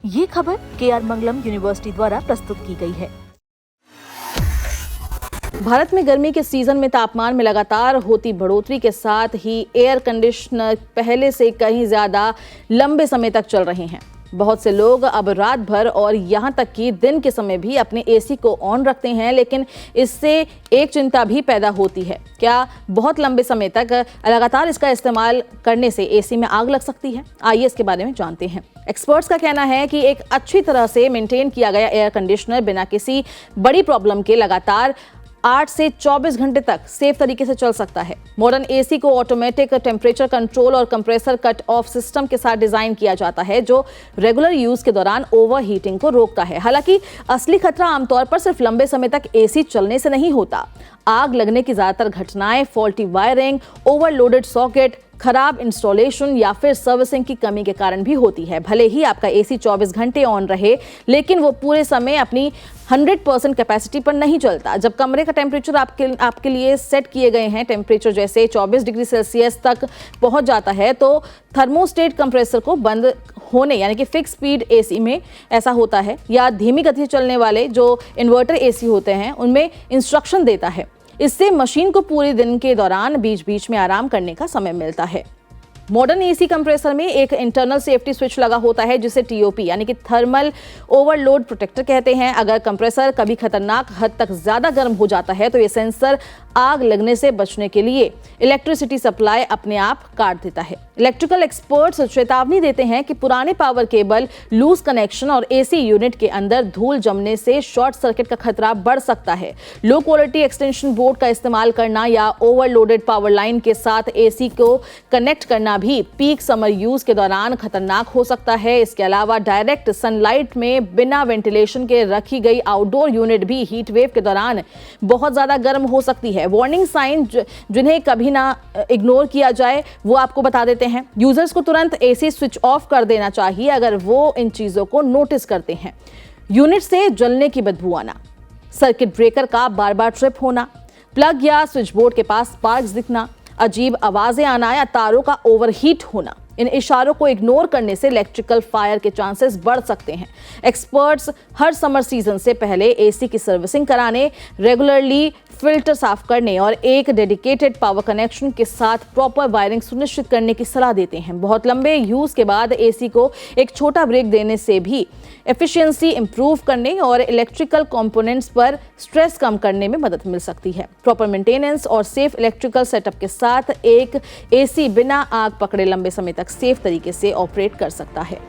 ये खबर KR मंगलम university द्वारा प्रस्तुत की गई है। भारत में गर्मी के सीजन में तापमान में लगातार होती बढ़ोतरी के साथ ही एयर कंडीशनर पहले से कहीं ज्यादा लंबे समय तक चल रहे हैं। बहुत से लोग अब रात भर और यहां तक कि दिन के समय भी अपने एसी को ऑन रखते हैं, लेकिन इससे एक चिंता भी पैदा होती है। क्या बहुत लंबे समय तक लगातार इसका इस्तेमाल करने से एसी में आग लग सकती है? आइए इसके बारे में जानते हैं। एक्सपर्ट्स का कहना है कि एक अच्छी तरह से मेंटेन किया गया एयर कंडीशनर बिना किसी बड़ी प्रॉब्लम के लगातार 8 से 24 घंटे तक सेफ तरीके से चल सकता है। मॉडर्न एसी को ऑटोमेटिक टेम्परेचर कंट्रोल और कंप्रेसर कट ऑफ सिस्टम के साथ डिजाइन किया जाता है, जो रेगुलर यूज के दौरान ओवर हीटिंग को रोकता है। हालांकि असली खतरा आमतौर पर सिर्फ लंबे समय तक एसी चलने से नहीं होता। आग लगने की ज्यादातर घटनाएं फॉल्टी वायरिंग, ओवरलोडेड सॉकेट, खराब इंस्टॉलेशन या फिर सर्विसिंग की कमी के कारण भी होती है। भले ही आपका एसी 24 घंटे ऑन रहे, लेकिन वो पूरे समय अपनी 100% कैपेसिटी पर नहीं चलता। जब कमरे का टेम्परेचर आपके लिए सेट किए गए हैं, टेम्परेचर जैसे 24 डिग्री सेल्सियस तक पहुंच जाता है, तो थर्मोस्टेट कंप्रेसर को बंद होने यानी कि फिक्स स्पीड एसी में ऐसा होता है, या धीमी गति से चलने वाले जो इन्वर्टर एसी होते हैं उनमें इंस्ट्रक्शन देता है। इससे मशीन को पूरे दिन के दौरान बीच बीच में आराम करने का समय मिलता है। मॉडर्न एसी कंप्रेसर में एक इंटरनल सेफ्टी स्विच लगा होता है, जिसे टीओपी यानी कि थर्मल ओवरलोड प्रोटेक्टर कहते हैं। अगर कंप्रेसर कभी खतरनाक हद तक ज्यादा गर्म हो जाता है तो ये सेंसर आग लगने से बचने के लिए इलेक्ट्रिसिटी सप्लाई अपने आप काट देता है। इलेक्ट्रिकल एक्सपर्ट्स चेतावनी देते हैं कि पुराने पावर केबल, लूज कनेक्शन और एसी यूनिट के अंदर धूल जमने से शॉर्ट सर्किट का खतरा बढ़ सकता है। लो क्वालिटी एक्सटेंशन बोर्ड का इस्तेमाल करना या ओवरलोडेड पावर लाइन के साथ एसी को कनेक्ट करना भी पीक समर यूज के दौरान खतरनाक हो सकता है। इसके अलावा डायरेक्ट सनलाइट में बिना वेंटिलेशन के रखी गई आउटडोर यूनिट भी हीट वेव के दौरान बहुत ज्यादा गर्म हो सकती है। वार्निंग साइन जिन्हें कभी ना इग्नोर किया जाए, वो आपको बता देते हैं। यूजर्स को तुरंत एसी स्विच ऑफ कर देना चाहिए अगर वो इन चीजों को नोटिस करते हैं। यूनिट से जलने की बदबू आना, सर्किट ब्रेकर का बार बार ट्रिप होना, प्लग या स्विच बोर्ड के पास स्पार्क्स दिखना, अजीब आवाजें आना या तारों का ओवरहीट होना, इन इशारों को इग्नोर करने से इलेक्ट्रिकल फायर के चांसेस बढ़ सकते हैं। एक्सपर्ट्स हर समर सीजन से पहले एसी की सर्विसिंग कराने, रेगुलरली फिल्टर साफ करने और एक डेडिकेटेड पावर कनेक्शन के साथ प्रॉपर वायरिंग सुनिश्चित करने की सलाह देते हैं। बहुत लंबे यूज के बाद एसी को एक छोटा ब्रेक देने से भी एफिशिएंसी इंप्रूव करने और इलेक्ट्रिकल कंपोनेंट्स पर स्ट्रेस कम करने में मदद मिल सकती है। प्रॉपर मेंटेनेंस और सेफ इलेक्ट्रिकल सेटअप के साथ एक एसी बिना आग पकड़े लंबे समय तक सेफ तरीके से ऑपरेट कर सकता है।